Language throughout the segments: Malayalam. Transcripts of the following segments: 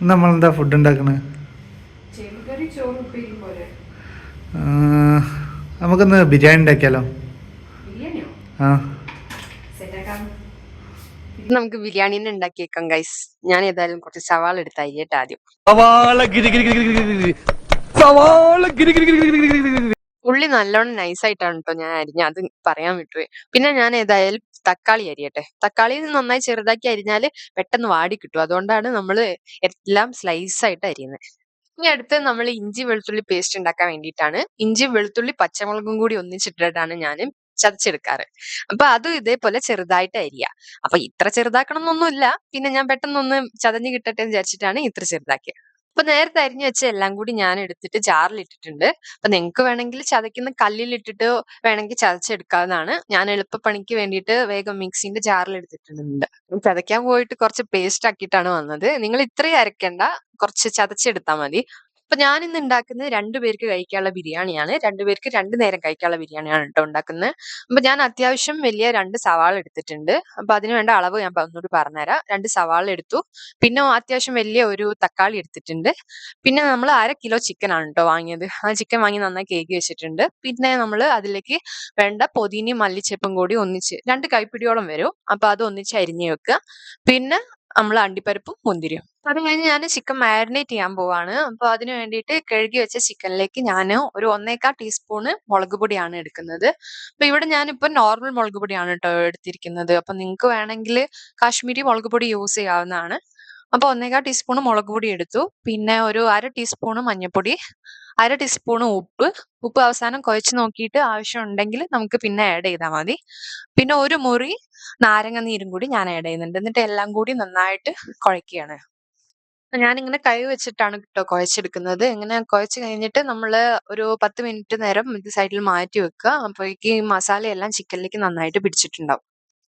നമ്മളെന്താ ഫുഡ് ഉണ്ടാക്കണേ? നമുക്കൊന്ന് ബിരിയാണി ഉണ്ടാക്കിയാലോ? ആ നമുക്ക് ബിരിയാണിനെ ഉണ്ടാക്കിയേക്കാം ഗൈസ്. ഞാൻ ഏതായാലും കുറച്ച് സവാള എടുത്ത് അരിയട്ടെ ആദ്യം. ഉള്ളി നല്ലോണം നൈസായിട്ടാണ് കേട്ടോ ഞാൻ അരിഞ്ഞ, അത് പറയാൻ വിട്ടുപോയി. പിന്നെ ഞാൻ ഏതായാലും തക്കാളി അരിയട്ടെ. തക്കാളി നന്നായി ചെറുതാക്കി അരിഞ്ഞാല് പെട്ടെന്ന് വാടി കിട്ടും. അതുകൊണ്ടാണ് നമ്മൾ എല്ലാം സ്ലൈസ് ആയിട്ട് അരിയുന്നത്. ഇനി അടുത്ത് നമ്മൾ ഇഞ്ചി വെളുത്തുള്ളി പേസ്റ്റ് ഉണ്ടാക്കാൻ വേണ്ടിയിട്ടാണ്. ഇഞ്ചി വെളുത്തുള്ളി പച്ചമുളകും കൂടി ഒന്നിച്ചിട്ടിട്ടാണ് ഞാൻ ചതച്ചെടുക്കാറ്. അപ്പൊ അതും ഇതേപോലെ ചെറുതായിട്ട് അരിയ. അപ്പൊ ഇത്ര ചെറുതാക്കണം എന്നൊന്നുമില്ല, പിന്നെ ഞാൻ പെട്ടെന്നൊന്ന് ചതഞ്ഞ് കിട്ടട്ടെ എന്ന് വിചാരിച്ചിട്ടാണ് ഇത്ര ചെറുതാക്കിയത്. അപ്പൊ നേരത്തെ അരിഞ്ഞു വെച്ച എല്ലാം കൂടി ഞാൻ എടുത്തിട്ട് ജാറിലിട്ടിട്ടുണ്ട്. അപ്പൊ നിങ്ങൾക്ക് വേണമെങ്കിൽ ചതയ്ക്കുന്ന കല്ലിലിട്ടിട്ട് വേണമെങ്കിൽ ചതച്ചെടുക്കാവുന്നതാണ്. ഞാൻ എളുപ്പപ്പണിക്ക് വേണ്ടിയിട്ട് വേഗം മിക്സിന്റെ ജാറിൽ എടുത്തിട്ടുണ്ട്. ചതയ്ക്കാൻ പോയിട്ട് കുറച്ച് പേസ്റ്റ് ആക്കിയിട്ടാണ് വന്നത്. നിങ്ങൾ ഇത്രയും അരക്കണ്ട, കുറച്ച് ചതച്ചെടുത്താൽ മതി. അപ്പൊ ഞാൻ ഇന്ന് ഉണ്ടാക്കുന്നത് 2 പേർക്ക് കഴിക്കാനുള്ള ബിരിയാണിയാണ്. 2 പേർക്ക് 2 നേരം കഴിക്കാനുള്ള ബിരിയാണിയാണ് കേട്ടോ ഉണ്ടാക്കുന്നത്. അപ്പൊ ഞാൻ അത്യാവശ്യം വലിയ 2 സവാള എടുത്തിട്ടുണ്ട്. അപ്പൊ അതിന് വേണ്ട അളവ് ഞാൻ ഒന്നുകൂടി പറഞ്ഞുതരാം. 2 സവാള എടുത്തു. പിന്നെ അത്യാവശ്യം വലിയ ഒരു തക്കാളി എടുത്തിട്ടുണ്ട്. പിന്നെ നമ്മൾ 1/2 കിലോ ചിക്കൻ ആണ് കേട്ടോ വാങ്ങിയത്. ആ ചിക്കൻ വാങ്ങി നന്നായി കഴുകി വെച്ചിട്ടുണ്ട്. പിന്നെ നമ്മൾ അതിലേക്ക് വേണ്ട പൊതിനയും മല്ലിച്ചെപ്പും കൂടി ഒന്നിച്ച് 2 കൈപ്പിടിയോളം വരും. അപ്പൊ അത് ഒന്നിച്ച് അരിഞ്ഞു വെക്കുക. പിന്നെ നമ്മൾ അണ്ടിപ്പരിപ്പും മുന്തിരിയും. അത് കഴിഞ്ഞ് ഞാൻ ചിക്കൻ മാരിനേറ്റ് ചെയ്യാൻ പോവാണ്. അപ്പൊ അതിന് വേണ്ടിയിട്ട് കഴുകി വെച്ച ചിക്കനിലേക്ക് ഞാൻ ഒരു 1/4 ടീസ്പൂണ് മുളക് പൊടിയാണ് എടുക്കുന്നത്. അപ്പൊ ഇവിടെ ഞാനിപ്പോ നോർമൽ മുളക് പൊടിയാണ് കേട്ടോ എടുത്തിരിക്കുന്നത്. അപ്പൊ നിങ്ങൾക്ക് വേണമെങ്കിൽ കാശ്മീരി മുളക് പൊടി യൂസ് ചെയ്യാവുന്നതാണ്. അപ്പൊ 1/4 ടീസ്പൂണ് മുളക് പൊടി എടുത്തു. പിന്നെ ഒരു 1/2 ടീസ്പൂണ് മഞ്ഞൾപ്പൊടി, 1/2 ടീസ്പൂണ് ഉപ്പ്. ഉപ്പ് അവസാനം കുഴച്ച് നോക്കിയിട്ട് ആവശ്യമുണ്ടെങ്കിൽ നമുക്ക് പിന്നെ ആഡ് ചെയ്താൽ മതി. പിന്നെ ഒരു മുറി നാരങ്ങ നീരും കൂടി ഞാൻ ആഡ് ചെയ്യുന്നുണ്ട്. എന്നിട്ട് എല്ലാം കൂടി നന്നായിട്ട് കുഴയ്ക്കുകയാണ്. ഞാനിങ്ങനെ കൈ വെച്ചിട്ടാണ് കേട്ടോ കുഴച്ചെടുക്കുന്നത്. ഇങ്ങനെ കുഴച്ച് കഴിഞ്ഞിട്ട് നമ്മള് ഒരു 10 മിനിറ്റ് നേരം ഇത് സൈഡിൽ മാറ്റി വെക്കുക. അപ്പോഴേക്ക് ഈ മസാലയെല്ലാം ചിക്കനിലേക്ക് നന്നായിട്ട് പിടിച്ചിട്ടുണ്ടാവും.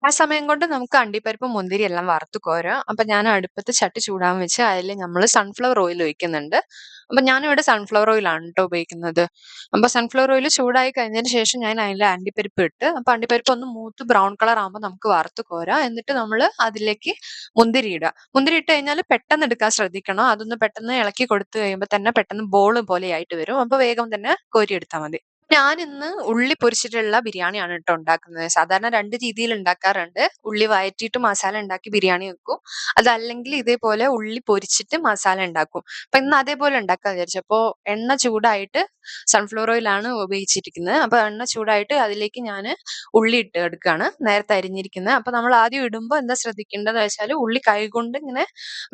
ആ സമയം കൊണ്ട് നമുക്ക് അണ്ടിപ്പരിപ്പും മുന്തിരി എല്ലാം വറുത്ത് കോരാം. അപ്പൊ ഞാൻ അടുപ്പത്ത് ചട്ടി ചൂടാൻ വെച്ച് അതിൽ നമ്മൾ സൺഫ്ലവർ ഓയിൽ ഒഴിക്കുന്നുണ്ട്. അപ്പൊ ഞാനിവിടെ സൺഫ്ലവർ ഓയിലാണ് കേട്ടോ ഉപയോഗിക്കുന്നത്. അപ്പൊ സൺഫ്ലവർ ഓയിൽ ചൂടായി കഴിഞ്ഞതിന് ശേഷം ഞാൻ അതിൽ അണ്ടിപ്പരിപ്പ് ഇട്ട്, അപ്പൊ അണ്ടിപ്പരിപ്പ് ഒന്ന് മൂത്ത് ബ്രൗൺ കളർ ആകുമ്പോൾ നമുക്ക് വറുത്ത് കോരാം. എന്നിട്ട് നമ്മൾ അതിലേക്ക് മുന്തിരി ഇടുക. മുന്തിരി ഇട്ട് കഴിഞ്ഞാൽ പെട്ടെന്ന് എടുക്കാൻ ശ്രദ്ധിക്കണം. അതൊന്ന് പെട്ടെന്ന് ഇളക്കി കൊടുത്തു കഴിയുമ്പോൾ തന്നെ പെട്ടെന്ന് ബോൾ പോലെ ആയിട്ട് വരും. അപ്പൊ വേഗം തന്നെ കോരി എടുത്താൽ മതി. ഞാനിന്ന് ഉള്ളി പൊരിച്ചിട്ടുള്ള ബിരിയാണിയാണ് കേട്ടോ ഉണ്ടാക്കുന്നത്. സാധാരണ 2 രീതിയിൽ ഉണ്ടാക്കാറുണ്ട്. ഉള്ളി വഴറ്റിയിട്ട് മസാല ഉണ്ടാക്കി ബിരിയാണി വെക്കും. അതല്ലെങ്കിൽ ഇതേപോലെ ഉള്ളി പൊരിച്ചിട്ട് മസാല ഉണ്ടാക്കും. അപ്പൊ ഇന്ന് അതേപോലെ ഉണ്ടാക്കാന്ന് വിചാരിച്ചു. അപ്പൊ എണ്ണ ചൂടായിട്ട് സൺഫ്ലവർ ഓയിലാണ് ഉപയോഗിച്ചിരിക്കുന്നത്. അപ്പൊ എണ്ണ ചൂടായിട്ട് അതിലേക്ക് ഞാൻ ഉള്ളി ഇട്ട് എടുക്കുകയാണ്, നേരത്തെ അരിഞ്ഞിരിക്കുന്നത്. അപ്പൊ നമ്മൾ ആദ്യം ഇടുമ്പോൾ എന്താ ശ്രദ്ധിക്കേണ്ടതെന്ന് വെച്ചാൽ ഉള്ളി കൈകൊണ്ട് ഇങ്ങനെ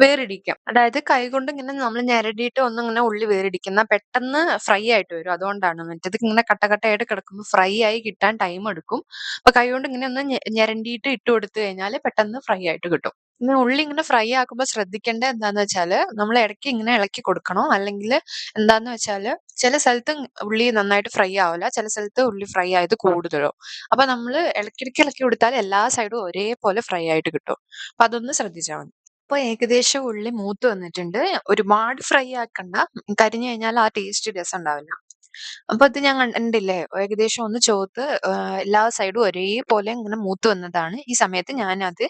വേറിടിക്കാം. അതായത് കൈകൊണ്ട് ഇങ്ങനെ നമ്മൾ ഞെരടിയിട്ട് ഒന്നിങ്ങനെ ഉള്ളി വേറിടിക്കുന്ന പെട്ടെന്ന് ഫ്രൈ ആയിട്ട് വരും. അതുകൊണ്ടാണ്. മറ്റേത് ഇങ്ങനെ കട്ടകട്ടയായിട്ട് കിടക്കുമ്പോൾ ഫ്രൈ ആയി കിട്ടാൻ ടൈം എടുക്കും. അപ്പൊ കൈകൊണ്ട് ഇങ്ങനെ ഒന്ന് ഞെരണ്ടിയിട്ട് ഇട്ട് കൊടുത്തു കഴിഞ്ഞാൽ പെട്ടെന്ന് ഫ്രൈ ആയിട്ട് കിട്ടും. പിന്നെ ഉള്ളി ഇങ്ങനെ ഫ്രൈ ആക്കുമ്പോൾ ശ്രദ്ധിക്കേണ്ടത് എന്താന്ന് വെച്ചാല് നമ്മൾ ഇടയ്ക്ക് ഇങ്ങനെ ഇളക്കി കൊടുക്കണം. അല്ലെങ്കിൽ എന്താന്ന് വെച്ചാല് ചില സ്ഥലത്ത് ഉള്ളി നന്നായിട്ട് ഫ്രൈ ആവില്ല, ചില സ്ഥലത്ത് ഉള്ളി ഫ്രൈ ആയത് കൂടുതലും. അപ്പൊ നമ്മൾ ഇടയ്ക്കിടയ്ക്ക് ഇളക്കി കൊടുത്താൽ എല്ലാ സൈഡും ഒരേപോലെ ഫ്രൈ ആയിട്ട് കിട്ടും. അപ്പൊ അതൊന്ന് ശ്രദ്ധിച്ചാൽ മതി. ഇപ്പൊ ഏകദേശം ഉള്ളി മൂത്ത് വന്നിട്ടുണ്ട്. ഒരുപാട് ഫ്രൈ ആക്കണ്ട, കരിഞ്ഞു കഴിഞ്ഞാൽ ആ ടേസ്റ്റ് രസം ഉണ്ടാവില്ല. അപ്പൊ ഇത് ഞാൻ കണ്ടില്ലേ, ഏകദേശം ഒന്ന് ചോത്ത് എല്ലാ സൈഡും ഒരേപോലെ ഇങ്ങനെ മൂത്ത് വന്നതാണ്. ഈ സമയത്ത് ഞാൻ അത്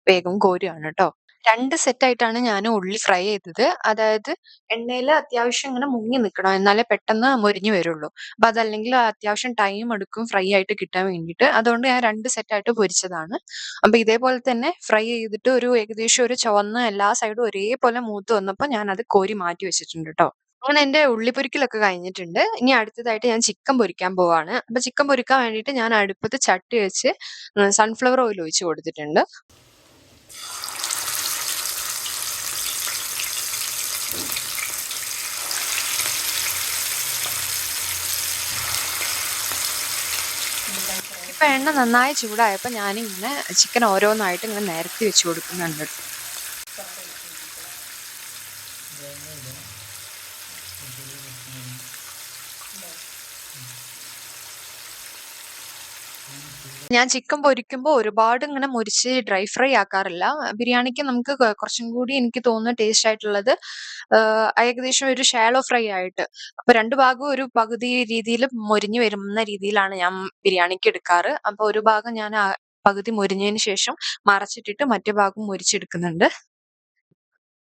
വേഗം കോരുകയാണ് കേട്ടോ. 2 സെറ്റായിട്ടാണ് ഞാൻ ഉള്ളി ഫ്രൈ ചെയ്തത്. അതായത് എണ്ണയിൽ അത്യാവശ്യം ഇങ്ങനെ മുങ്ങി നിൽക്കണം, എന്നാലേ പെട്ടെന്ന് മൊരിഞ്ഞു വരുള്ളൂ. അപ്പൊ അതല്ലെങ്കിൽ അത്യാവശ്യം ടൈം എടുക്കും ഫ്രൈ ആയിട്ട് കിട്ടാൻ വേണ്ടിയിട്ട്. അതുകൊണ്ട് ഞാൻ 2 സെറ്റായിട്ട് പൊരിച്ചതാണ്. അപ്പൊ ഇതേപോലെ തന്നെ ഫ്രൈ ചെയ്തിട്ട് ഒരു ഏകദേശം ഒരു ചുവന്ന് എല്ലാ സൈഡും ഒരേപോലെ മൂത്ത് വന്നപ്പോൾ ഞാൻ അത് കോരി മാറ്റി വെച്ചിട്ടുണ്ട് കേട്ടോ. അങ്ങനെ എന്റെ ഉള്ളി പൊരിക്കലൊക്കെ കഴിഞ്ഞിട്ടുണ്ട്. ഇനി അടുത്തതായിട്ട് ഞാൻ ചിക്കൻ പൊരിക്കാൻ പോവാണ്. അപ്പൊ ചിക്കൻ പൊരിക്കാൻ വേണ്ടിയിട്ട് ഞാൻ അടുപ്പത്ത് ചട്ടി വെച്ച് സൺഫ്ലവർ ഓയിൽ ഒഴിച്ച് കൊടുത്തിട്ടുണ്ട്. ഇപ്പൊ എണ്ണ നന്നായി ചൂടായപ്പോ ഞാനിങ്ങനെ ചിക്കൻ ഓരോന്നായിട്ട് ഇങ്ങനെ നിരത്തി വെച്ച് കൊടുക്കുന്നുണ്ട്. ഞാൻ ചിക്കൻ പൊരിക്കുമ്പോൾ ഒരുപാട് ഇങ്ങനെ മുരിച്ച് ഡ്രൈ ഫ്രൈ ആക്കാറില്ല. ബിരിയാണിക്ക് നമുക്ക് കുറച്ചും കൂടി എനിക്ക് തോന്നുന്നു ടേസ്റ്റ് ആയിട്ടുള്ളത് ഏകദേശം ഒരു ഷാലോ ഫ്രൈ ആയിട്ട്. അപ്പൊ 2 ഭാഗവും ഒരു പകുതി രീതിയിൽ മൊരിഞ്ഞു വരുന്ന രീതിയിലാണ് ഞാൻ ബിരിയാണിക്ക് എടുക്കാറ്. അപ്പൊ ഒരു ഭാഗം ഞാൻ പകുതി മൊരിഞ്ഞതിന് ശേഷം മറച്ചിട്ടിട്ട് മറ്റേ ഭാഗം മൊരിച്ചെടുക്കുന്നുണ്ട്.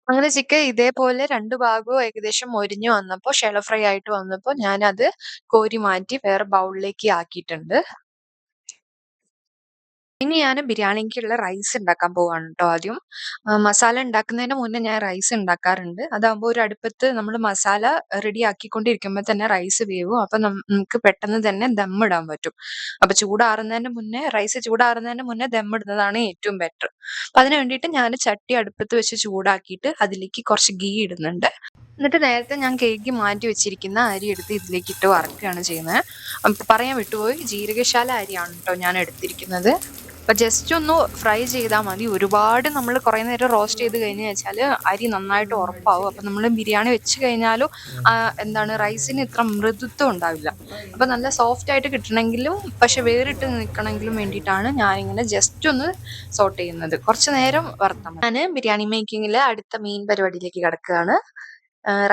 അങ്ങനെ ചിക്കൻ ഇതേപോലെ 2 ഭാഗവും ഏകദേശം മൊരിഞ്ഞു വന്നപ്പോ ഷാലോ ഫ്രൈ ആയിട്ട് വന്നപ്പോ ഞാനത് കോരി മാറ്റി വേറെ ബൗളിലേക്ക് ആക്കിയിട്ടുണ്ട്. ഇനി ഞാന് ബിരിയാണിക്കുള്ള റൈസ് ഉണ്ടാക്കാൻ പോവാണ് ട്ടോ ആദ്യം. മസാല ഉണ്ടാക്കുന്നതിന് മുന്നേ ഞാൻ റൈസ് ഉണ്ടാക്കാറുണ്ട്. അതാകുമ്പോ ഒരു അടുപ്പത്ത് നമ്മള് മസാല റെഡി ആക്കിക്കൊണ്ടിരിക്കുമ്പോ തന്നെ റൈസ് വേവും. അപ്പൊ നമുക്ക് പെട്ടെന്ന് തന്നെ ദം ഇടാൻ പറ്റും. അപ്പൊ റൈസ് ചൂടാറുന്നതിന് മുന്നേ ദം ഇടുന്നതാണ് ഏറ്റവും ബെറ്റർ. അപ്പൊ അതിന് വേണ്ടിയിട്ട് ഞാന് ചട്ടി അടുപ്പത്ത് വെച്ച് ചൂടാക്കിയിട്ട് അതിലേക്ക് കുറച്ച് ഗീ ഇടുന്നുണ്ട്. എന്നിട്ട് നേരത്തെ ഞാൻ കഴുകി മാറ്റി വെച്ചിരിക്കുന്ന അരി എടുത്ത് ഇതിലേക്ക് ഇട്ട് വറക്കുകയാണ് ചെയ്യുന്നത്. പറയാൻ വിട്ടുപോയി, ജീരകശാല അരിയാണ് ട്ടോ ഞാൻ എടുത്തിരിക്കുന്നത്. അപ്പൊ ജസ്റ്റ് ഒന്ന് ഫ്രൈ ചെയ്താൽ മതി. ഒരുപാട് നമ്മൾ കുറെ നേരം റോസ്റ്റ് ചെയ്ത് കഴിഞ്ഞു വെച്ചാല് അരി നന്നായിട്ട് ഉറപ്പാവും. അപ്പൊ നമ്മൾ ബിരിയാണി വെച്ച് കഴിഞ്ഞാലും എന്താണ് റൈസിന് ഇത്ര മൃദുത്വം ഉണ്ടാവില്ല. അപ്പൊ നല്ല സോഫ്റ്റ് ആയിട്ട് കിട്ടണമെങ്കിലും പക്ഷെ വേറിട്ട് നിൽക്കണമെങ്കിലും വേണ്ടിയിട്ടാണ് ഞാനിങ്ങനെ ജസ്റ്റ് ഒന്ന് സോട്ട് ചെയ്യുന്നത്. കുറച്ച് നേരം വറുത്താൽ മതി. ഞാൻ ബിരിയാണി മേക്കിങ്ങിൽ അടുത്ത മെയിൻ പരിപാടിയിലേക്ക് കിടക്കുകയാണ്.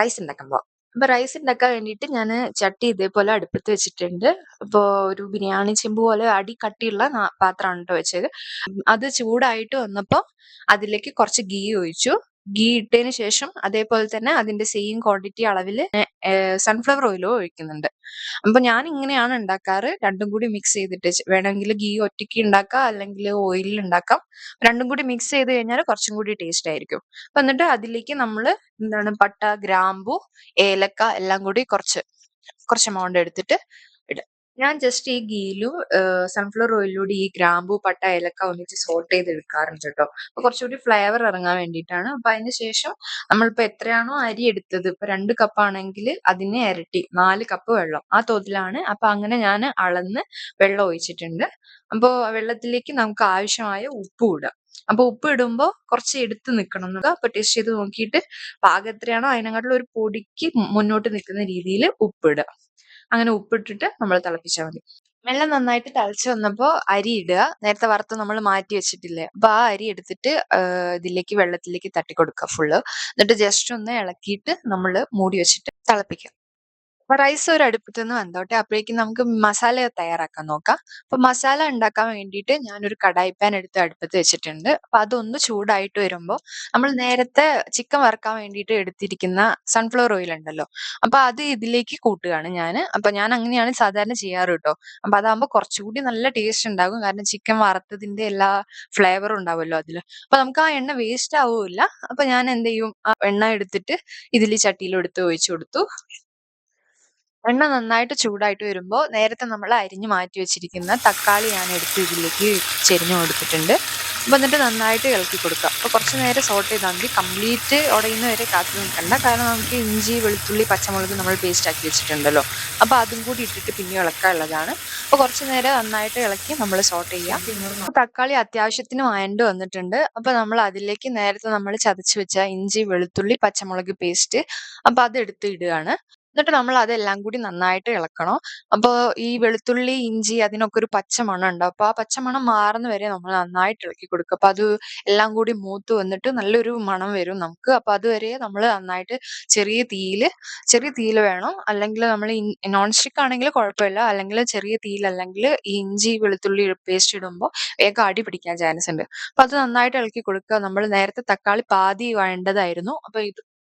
റൈസ് ഉണ്ടാക്കാൻ പോവാം. അപ്പൊ റൈസ് ഉണ്ടാക്കാൻ വേണ്ടിയിട്ട് ഞാൻ ചട്ടി ഇതേപോലെ അടുപ്പത്ത് വെച്ചിട്ടുണ്ട്. അപ്പൊ ഒരു ബിരിയാണി ചെമ്പ് പോലെ അടി കട്ടിയുള്ള പാത്രമാണ് ട്ടോ വെച്ചത്. അത് ചൂടായിട്ട് വന്നപ്പോ അതിലേക്ക് കുറച്ച് ഗീ ഒഴിച്ചു. ഗീ ഇട്ടതിന് ശേഷം അതേപോലെ തന്നെ അതിന്റെ സെയിം ക്വാണ്ടിറ്റി അളവില് സൺഫ്ലവർ ഓയിലും ഒഴിക്കുന്നുണ്ട്. അപ്പൊ ഞാൻ ഇങ്ങനെയാണ് ഉണ്ടാക്കാറ്. രണ്ടും കൂടി മിക്സ് ചെയ്തിട്ട് വേണമെങ്കിൽ ഗീ ഒറ്റയ്ക്ക് ഉണ്ടാക്കാം, അല്ലെങ്കിൽ ഓയിലിൽ ഉണ്ടാക്കാം. രണ്ടും കൂടി മിക്സ് ചെയ്ത് കഴിഞ്ഞാൽ കുറച്ചും കൂടി ടേസ്റ്റ് ആയിരിക്കും. അപ്പൊ എന്നിട്ട് അതിലേക്ക് നമ്മള് പട്ട, ഗ്രാമ്പു, ഏലക്ക എല്ലാം കൂടി കുറച്ച് എമൗണ്ട് എടുത്തിട്ട് ഇടുക. ഞാൻ ജസ്റ്റ് ഈ ഗീയിലും സൺഫ്ലവർ ഓയിലിലൂടെ ഈ ഗ്രാമ്പു, പട്ട, ഏലക്ക ഒന്നിച്ച് സോട്ട് ചെയ്ത് എടുക്കാറുണ്ട് കേട്ടോ. അപ്പൊ കുറച്ചുകൂടി ഫ്ലേവർ ഇറങ്ങാൻ വേണ്ടിയിട്ടാണ്. അപ്പൊ അതിന് ശേഷം നമ്മളിപ്പോ എത്രയാണോ അരി എടുത്തത്, ഇപ്പൊ 2 കപ്പ് ആണെങ്കിൽ അതിന് ഇരട്ടി 4 കപ്പ് വെള്ളം, ആ തോതിലാണ്. അപ്പൊ അങ്ങനെ ഞാൻ അളന്ന് വെള്ളം ഒഴിച്ചിട്ടുണ്ട്. അപ്പൊ വെള്ളത്തിലേക്ക് നമുക്ക് ആവശ്യമായ ഉപ്പ് ഇടുക. അപ്പൊ ഉപ്പ് ഇടുമ്പോ കുറച്ച് എടുത്ത് നിൽക്കണം എന്നുള്ളത്. അപ്പൊ ടേസ്റ്റ് ചെയ്ത് നോക്കിയിട്ട് പാകം എത്രയാണോ അതിനെക്കാട്ടിലും ഒരു പൊടിക്ക് മുന്നോട്ട് നിൽക്കുന്ന രീതിയിൽ ഉപ്പിടുക. അങ്ങനെ ഉപ്പിട്ടിട്ട് നമ്മൾ തിളപ്പിച്ചാൽ മതി. വെള്ളം നന്നായിട്ട് തിളച്ച് വന്നപ്പോ അരി ഇടുക. നേരത്തെ വറുത്ത് നമ്മൾ മാറ്റി വെച്ചിട്ടില്ലേ, അപ്പൊ ആ അരി എടുത്തിട്ട് ഇതിലേക്ക് വെള്ളത്തിലേക്ക് തട്ടി കൊടുക്കുക ഫുള്ള്. എന്നിട്ട് ജസ്റ്റ് ഒന്ന് ഇളക്കിയിട്ട് നമ്മൾ മൂടി വെച്ചിട്ട് തിളപ്പിക്കുക. അപ്പൊ റൈസ് ഒരു അടുപ്പത്ത് നിന്ന് വെന്തോട്ടെ. അപ്പോഴേക്കും നമുക്ക് മസാല തയ്യാറാക്കാൻ നോക്കാം. അപ്പൊ മസാല ഉണ്ടാക്കാൻ വേണ്ടിയിട്ട് ഞാനൊരു കടായി പാൻ എടുത്ത് അടുപ്പത്ത് വെച്ചിട്ടുണ്ട്. അപ്പൊ അതൊന്ന് ചൂടായിട്ട് വരുമ്പോ നമ്മൾ നേരത്തെ ചിക്കൻ വറുക്കാൻ വേണ്ടിയിട്ട് എടുത്തിരിക്കുന്ന സൺഫ്ലവർ ഓയിൽ ഉണ്ടല്ലോ, അപ്പൊ അത് ഇതിലേക്ക് കൂട്ടുകയാണ് ഞാന്. അപ്പൊ ഞാൻ അങ്ങനെയാണ് സാധാരണ ചെയ്യാറ് കേട്ടോ. അപ്പൊ അതാകുമ്പോ കുറച്ചുകൂടി നല്ല ടേസ്റ്റ് ഉണ്ടാകും. കാരണം ചിക്കൻ വറുത്തതിന്റെ എല്ലാ ഫ്ലേവറും ഉണ്ടാവുമല്ലോ അതില്. അപ്പൊ നമുക്ക് ആ എണ്ണ വേസ്റ്റ് ആവൂല. അപ്പൊ ഞാൻ എന്ത് ചെയ്യും, ആ എണ്ണ എടുത്തിട്ട് ഇതില് ചട്ടിയിലെടുത്ത് ഒഴിച്ചു കൊടുത്തു. എണ്ണ നന്നായിട്ട് ചൂടായിട്ട് വരുമ്പോ നേരത്തെ നമ്മൾ അരിഞ്ഞു മാറ്റി വെച്ചിരിക്കുന്ന തക്കാളി ഞാൻ എടുത്ത് ഇതിലേക്ക് ചെരിഞ്ഞു കൊടുത്തിട്ടുണ്ട്. അപ്പൊ എന്നിട്ട് നന്നായിട്ട് ഇളക്കി കൊടുക്കുക. അപ്പൊ കുറച്ച് നേരം സോട്ട് ചെയ്താൽ മതി. കംപ്ലീറ്റ് ഉടയുന്ന വരെ കാത്തു നിൽക്കണ്ട. കാരണം നമുക്ക് ഇഞ്ചി, വെളുത്തുള്ളി, പച്ചമുളക് നമ്മൾ പേസ്റ്റ് ആക്കി വെച്ചിട്ടുണ്ടല്ലോ, അപ്പൊ അതും കൂടി ഇട്ടിട്ട് പിന്നെ ഇളക്കാനുള്ളതാണ്. അപ്പൊ കുറച്ച് നേരം നന്നായിട്ട് ഇളക്കി നമ്മൾ സോട്ട് ചെയ്യാം. അപ്പൊ തക്കാളി അത്യാവശ്യത്തിന് വഴണ്ട് വന്നിട്ടുണ്ട്. അപ്പൊ നമ്മൾ അതിലേക്ക് നേരത്തെ നമ്മൾ ചതച്ച് വെച്ച ഇഞ്ചി, വെളുത്തുള്ളി, പച്ചമുളക് പേസ്റ്റ്, അപ്പൊ അത് എടുത്ത് ഇടുകയാണ്. എന്നിട്ട് നമ്മൾ അതെല്ലാം കൂടി നന്നായിട്ട് ഇളക്കണം. അപ്പൊ ഈ വെളുത്തുള്ളി, ഇഞ്ചി അതിനൊക്കെ ഒരു പച്ച മണം ഉണ്ടാവും. അപ്പൊ ആ പച്ചമണം മാറുന്ന വരെ നമ്മൾ നന്നായിട്ട് ഇളക്കി കൊടുക്കുക. അപ്പൊ അത് എല്ലാം കൂടി മൂത്ത് വന്നിട്ട് നല്ലൊരു മണം വരും നമുക്ക്. അപ്പൊ അതുവരെ നമ്മൾ നന്നായിട്ട് ചെറിയ തീയില് വേണം. അല്ലെങ്കിൽ നമ്മൾ നോൺ സ്റ്റിക്ക് ആണെങ്കിൽ കുഴപ്പമില്ല. അല്ലെങ്കിൽ ചെറിയ തീയിൽ, അല്ലെങ്കിൽ ഈ ഇഞ്ചി, വെളുത്തുള്ളി പേസ്റ്റ് ഇടുമ്പോൾ വേഗം അടി പിടിക്കാൻ ചാൻസ് ഉണ്ട്. അപ്പൊ അത് നന്നായിട്ട് ഇളക്കി കൊടുക്കുക. നമ്മൾ നേരത്തെ തക്കാളി പാതി വഴണ്ടതായിരുന്നു. അപ്പൊ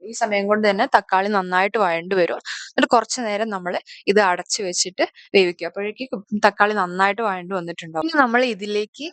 ഈ സമയം കൊണ്ട് തന്നെ തക്കാളി നന്നായിട്ട് വഴണ്ട് വരും. എന്നിട്ട് കുറച്ച് നേരം നമ്മൾ ഇത് അടച്ചു വെച്ചിട്ട് വേവിക്കുക. അപ്പോഴേക്കും തക്കാളി നന്നായിട്ട് വഴണ്ട് വന്നിട്ടുണ്ടാവും. ഇനി നമ്മൾ ഇതിലേക്ക്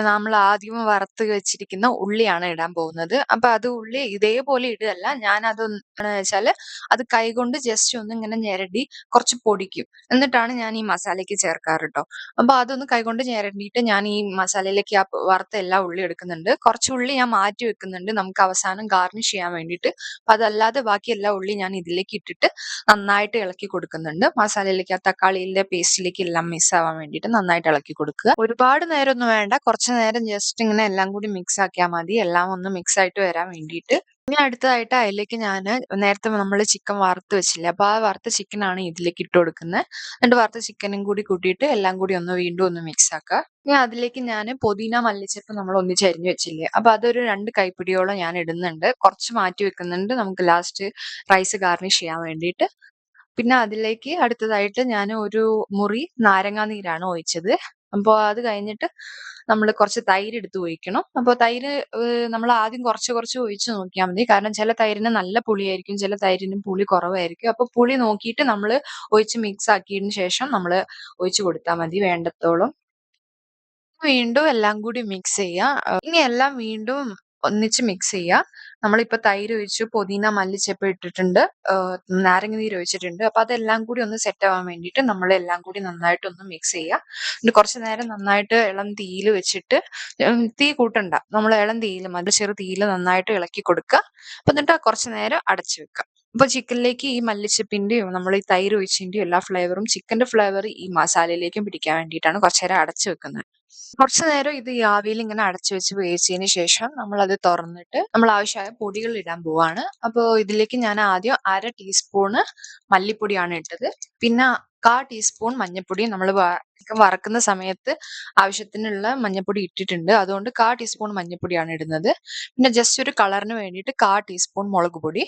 നമ്മൾ ആദ്യം വറുത്ത് വെച്ചിരിക്കുന്ന ഉള്ളിയാണ് ഇടാൻ പോകുന്നത്. അപ്പൊ അത് ഉള്ളി ഇതേപോലെ ഇടുകയല്ല, ഞാൻ അതെന്താണെന്ന് വെച്ചാല് അത് കൈകൊണ്ട് ജസ്റ്റ് ഒന്ന് ഇങ്ങനെ ഞെരടി കുറച്ച് പൊടിക്കും. എന്നിട്ടാണ് ഞാൻ ഈ മസാലയ്ക്ക് ചേർക്കാറ് ട്ടോ. അപ്പൊ അതൊന്ന് കൈകൊണ്ട് ഞെരടിയിട്ട് ഞാൻ ഈ മസാലയിലേക്ക് ആ വറുത്ത എല്ലാ ഉള്ളി എടുക്കുന്നുണ്ട്. കുറച്ച് ഉള്ളി ഞാൻ മാറ്റി വെക്കുന്നുണ്ട് നമുക്ക് അവസാനം ഗാർണിഷ് ചെയ്യാൻ വേണ്ടിയിട്ട്. അപ്പൊ അതല്ലാതെ ബാക്കി എല്ലാ ഉള്ളി ഞാൻ ഇതിലേക്ക് ഇട്ടിട്ട് നന്നായിട്ട് ഇളക്കി കൊടുക്കുന്നുണ്ട്. മസാലയിലേക്ക്, ആ തക്കാളിയിലെ പേസ്റ്റിലേക്ക് എല്ലാം മിക്സ് ആവാൻ വേണ്ടിയിട്ട് നന്നായിട്ട് ഇളക്കി കൊടുക്കുക. ഒരുപാട് നേരം ഒന്നും വേണ്ട, കുറച്ച് നേരം ജസ്റ്റ് ഇങ്ങനെ എല്ലാം കൂടി മിക്സ് ആക്കിയാൽ മതി. എല്ലാം ഒന്ന് മിക്സ് ആയിട്ട് വരാൻ വേണ്ടിയിട്ട്. ഇനി അടുത്തതായിട്ട് അതിലേക്ക് ഞാൻ നേരത്തെ നമ്മൾ ചിക്കൻ വറുത്ത് വെച്ചില്ലേ, അപ്പൊ ആ വറുത്ത ചിക്കനാണ് ഇതിലേക്ക് ഇട്ട് കൊടുക്കുന്നത്. എന്നിട്ട് വറുത്ത ചിക്കനും കൂടി കൂട്ടിയിട്ട് എല്ലാം കൂടി വീണ്ടും ഒന്ന് മിക്സ് ആക്കുക. ഇനി അതിലേക്ക് ഞാൻ പുതിന, മല്ലിച്ചപ്പ് നമ്മൾ ഒന്നിച്ച് അരിഞ്ഞു വെച്ചില്ലേ, അപ്പൊ അതൊരു 2 കൈപ്പിടിയോളം ഞാൻ ഇടുന്നുണ്ട്. കുറച്ച് മാറ്റി വെക്കുന്നുണ്ട് നമുക്ക് ലാസ്റ്റ് റൈസ് ഗാർണിഷ് ചെയ്യാൻ വേണ്ടിയിട്ട്. പിന്നെ അതിലേക്ക് അടുത്തതായിട്ട് ഞാൻ ഒരു മുറി നാരങ്ങാ നീരാണ് ഒഴിച്ചത്. അപ്പോൾ അത് കഴിഞ്ഞിട്ട് നമ്മൾ കുറച്ച് തൈര് എടുത്ത് ഒഴിക്കണം. അപ്പോൾ തൈര് നമ്മൾ ആദ്യം കുറച്ച് കുറച്ച് ഒഴിച്ച് നോക്കിയാൽ മതി. കാരണം ചില തൈരിന് നല്ല പുളിയായിരിക്കും, ചില തൈരിന് പുളി കുറവായിരിക്കും. അപ്പോൾ പുളി നോക്കിയിട്ട് നമ്മൾ ഒഴിച്ച് മിക്സ് ആക്കിയതിന് ശേഷം നമ്മൾ ഒഴിച്ച് കൊടുത്താൽ മതി വേണ്ടത്തോളം. വീണ്ടും എല്ലാം കൂടി മിക്സ് ചെയ്യാ. ഇനി എല്ലാം വീണ്ടും ഒന്നിച്ച് മിക്സ് ചെയ്യാ. നമ്മളിപ്പോ തൈര് ഒഴിച്ചു, പുതിന, മല്ലിച്ചപ്പ് ഇട്ടിട്ടുണ്ട്, നാരങ്ങനീര് ഒഴിച്ചിട്ടുണ്ട്. അപ്പൊ അതെല്ലാം കൂടി ഒന്ന് സെറ്റ് ആവാൻ വേണ്ടിയിട്ട് നമ്മൾ എല്ലാം കൂടി നന്നായിട്ടൊന്ന് മിക്സ് ചെയ്യാ. എന്നിട്ട് കുറച്ച് നേരം നന്നായിട്ട് ഇളം തീയിൽ വെച്ചിട്ട് തീ കൂട്ടണ്ട. നമ്മൾ ഇളം തീയിൽ മതി, ചെറു തീയിൽ നന്നായിട്ട് ഇളക്കി കൊടുക്കുക. അപ്പൊ എന്നിട്ട് കുറച്ച് നേരം അടച്ചു വെക്കുക. അപ്പൊ ചിക്കനിലേക്ക് ഈ മല്ലിച്ചപ്പിന്റെയും നമ്മൾ ഈ തൈര് ഒഴിച്ചതിന്റെയും എല്ലാ ഫ്ലേവറും, ചിക്കന്റെ ഫ്ലേവർ ഈ മസാലയിലേക്കും പിടിക്കാൻ വേണ്ടിയിട്ടാണ് കുറച്ച് നേരം അടച്ചു വെക്കുന്നത്. കുറച്ചു നേരം ഇത് ഈ ആവിയിൽ ഇങ്ങനെ അടച്ചു വെച്ച് വേവിച്ചതിന് ശേഷം നമ്മൾ അത് തുറന്നിട്ട് നമ്മൾ ആവശ്യമായ പൊടികൾ ഇടാൻ പോവാണ്. അപ്പോൾ ഇതിലേക്ക് ഞാൻ ആദ്യം 1/2 ടീസ്പൂണ് മല്ലിപ്പൊടിയാണ് ഇട്ടത്. പിന്നെ 1/4 ടീസ്പൂൺ മഞ്ഞൾപ്പൊടി. നമ്മൾ വറക്കുന്ന സമയത്ത് ആവശ്യത്തിനുള്ള മഞ്ഞൾപ്പൊടി ഇട്ടിട്ടുണ്ട്, അതുകൊണ്ട് 1/4 ടീസ്പൂൺ മഞ്ഞൾപ്പൊടിയാണ് ഇടുന്നത്. പിന്നെ ജസ്റ്റ് ഒരു കളറിന് വേണ്ടിയിട്ട് 1/4 ടീസ്പൂൺ മുളക് പൊടി.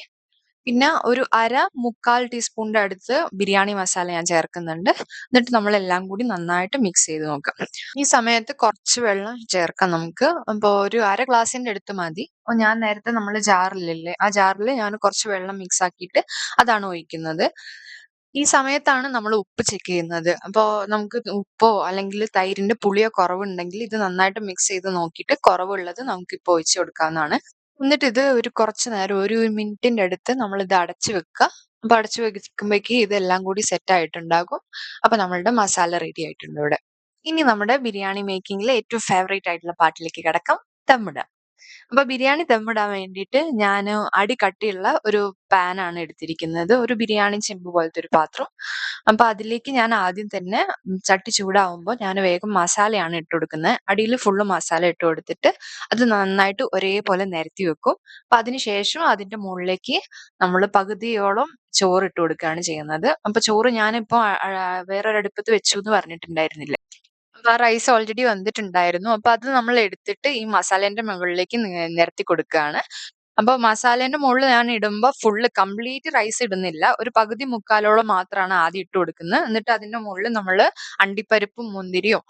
പിന്നെ ഒരു 1/4 ടീസ്പൂണിന്റെ അടുത്ത് ബിരിയാണി മസാല ഞാൻ ചേർക്കുന്നുണ്ട്. എന്നിട്ട് നമ്മൾ എല്ലാം കൂടി നന്നായിട്ട് മിക്സ് ചെയ്ത് നോക്കാം. ഈ സമയത്ത് കുറച്ച് വെള്ളം ചേർക്കാം നമുക്ക്. അപ്പൊ ഒരു 1/2 ഗ്ലാസിന്റെ അടുത്ത് മതി. ഞാൻ നേരത്തെ നമ്മൾ ജാറിലില്ലേ, ആ ജാറിൽ ഞാൻ കുറച്ച് വെള്ളം മിക്സ് ആക്കിയിട്ട് അതാണ് ഒഴിക്കുന്നത്. ഈ സമയത്താണ് നമ്മൾ ഉപ്പ് ചെക്ക് ചെയ്യുന്നത്. അപ്പോ നമുക്ക് ഉപ്പോ അല്ലെങ്കിൽ തൈരിന്റെ പുളിയോ കുറവുണ്ടെങ്കിൽ ഇത് നന്നായിട്ട് മിക്സ് ചെയ്ത് നോക്കിയിട്ട് കുറവുള്ളത് നമുക്ക് ഇപ്പൊ ഒഴിച്ചു കൊടുക്കാവുന്നതാണ്. എന്നിട്ട് ഇത് ഒരു കുറച്ച് നേരം, ഒരു മിനിറ്റിന്റെ അടുത്ത് നമ്മൾ ഇത് അടച്ചു വെക്കുക. അപ്പൊ അടച്ചു വെക്കുമ്പോഴേക്ക് ഇതെല്ലാം കൂടി സെറ്റ് ആയിട്ടുണ്ടാകും. അപ്പൊ നമ്മളുടെ മസാല റെഡി ആയിട്ടുണ്ട് ഇവിടെ. ഇനി നമ്മുടെ ബിരിയാണി മേക്കിങ്ങിലെ ഏറ്റവും ഫേവറേറ്റ് ആയിട്ടുള്ള പാർട്ടിലേക്ക് കിടക്കാം, ദമ്മിടുക. അപ്പൊ ബിരിയാണി ദമ്മിടാൻ വേണ്ടിയിട്ട് ഞാൻ അടി കട്ടിയുള്ള ഒരു പാനാണ് എടുത്തിരിക്കുന്നത്, ഒരു ബിരിയാണി ചെമ്പ് പോലത്തെ ഒരു പാത്രം. അപ്പൊ അതിലേക്ക് ഞാൻ ആദ്യം തന്നെ ചട്ടി ചൂടാവുമ്പോൾ ഞാൻ വേഗം മസാലയാണ് ഇട്ട് കൊടുക്കുന്നത്. അടിയിൽ ഫുള്ള് മസാല ഇട്ട് കൊടുത്തിട്ട് അത് നന്നായിട്ട് ഒരേപോലെ നിരത്തി വെക്കും. അപ്പൊ അതിനുശേഷം അതിന്റെ മുകളിലേക്ക് നമ്മൾ പകുതിയോളം ചോറ് ഇട്ട് കൊടുക്കുകയാണ് ചെയ്യുന്നത്. അപ്പൊ ചോറ് ഞാനിപ്പോ വേറൊരു അടുപ്പത്ത് വെച്ചു എന്ന് പറഞ്ഞിട്ടുണ്ടായിരുന്നില്ല. അപ്പൊ ആ റൈസ് ഓൾറെഡി വെന്തിട്ടുണ്ടായിരുന്നു. അപ്പൊ അത് നമ്മൾ എടുത്തിട്ട് ഈ മസാലേന്റെ മുകളിലേക്ക് നിരത്തി കൊടുക്കുകയാണ്. അപ്പൊ മസാലേന്റെ മുകളിൽ ഞാൻ ഇടുമ്പോ ഫുള്ള് കംപ്ലീറ്റ് റൈസ് ഇടുന്നില്ല. ഒരു പകുതി മുക്കാലോളം മാത്രമാണ് ആദ്യം ഇട്ട് കൊടുക്കുന്നത്. എന്നിട്ട് അതിന്റെ മുകളിൽ നമ്മൾ അണ്ടിപ്പരിപ്പും മുന്തിരിയും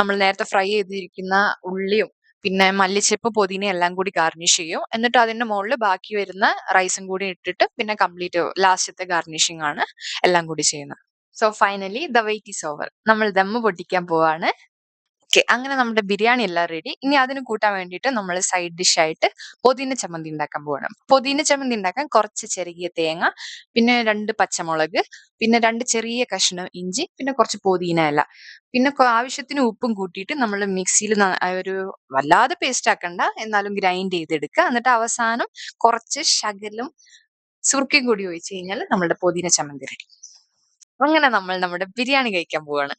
നമ്മൾ നേരത്തെ ഫ്രൈ ചെയ്തിരിക്കുന്ന ഉള്ളിയും പിന്നെ മല്ലിച്ചപ്പ്, പുതിന എല്ലാം കൂടി ഗാർണിഷ് ചെയ്യും. എന്നിട്ട് അതിന്റെ മുകളിൽ ബാക്കി വരുന്ന റൈസും കൂടി ഇട്ടിട്ട് പിന്നെ കംപ്ലീറ്റ് ലാസ്റ്റത്തെ ഗാർണിഷിംഗ് ആണ് എല്ലാം കൂടി ചെയ്യുന്നത്. So finally the wait is over. നമ്മൾ ദമ്മ് പൊട്ടിക്കാൻ പോവാണ്. ഓക്കെ, അങ്ങനെ നമ്മുടെ ബിരിയാണി എല്ലാം റെഡി. ഇനി അതിന് കൂട്ടാൻ വേണ്ടിയിട്ട് നമ്മൾ സൈഡ് ഡിഷ് ആയിട്ട് പൊതീന ചമ്മന്തി ഉണ്ടാക്കാൻ പോകണം. പൊതീന ചമ്മന്തി ഉണ്ടാക്കാൻ കുറച്ച് ചെറിയ തേങ്ങ, പിന്നെ 2 പച്ചമുളക്, പിന്നെ 2 ചെറിയ കഷ്ണം ഇഞ്ചി, പിന്നെ കുറച്ച് പൊതീന ഇല, പിന്നെ ആവശ്യത്തിന് ഉപ്പും കൂട്ടിയിട്ട് നമ്മൾ മിക്സിയിൽ ഒരു വല്ലാതെ പേസ്റ്റ് ആക്കണ്ട, എന്നാലും ഗ്രൈൻഡ് ചെയ്തെടുക്കുക. എന്നിട്ട് അവസാനം കുറച്ച് ശകലം സുർക്കയും കൂടി ഒഴിച്ച് കഴിഞ്ഞാൽ നമ്മുടെ പൊതീന ചമ്മന്തി റെഡി. അങ്ങനെ നമ്മൾ നമ്മുടെ ബിരിയാണി കഴിക്കാൻ പോവാണ്.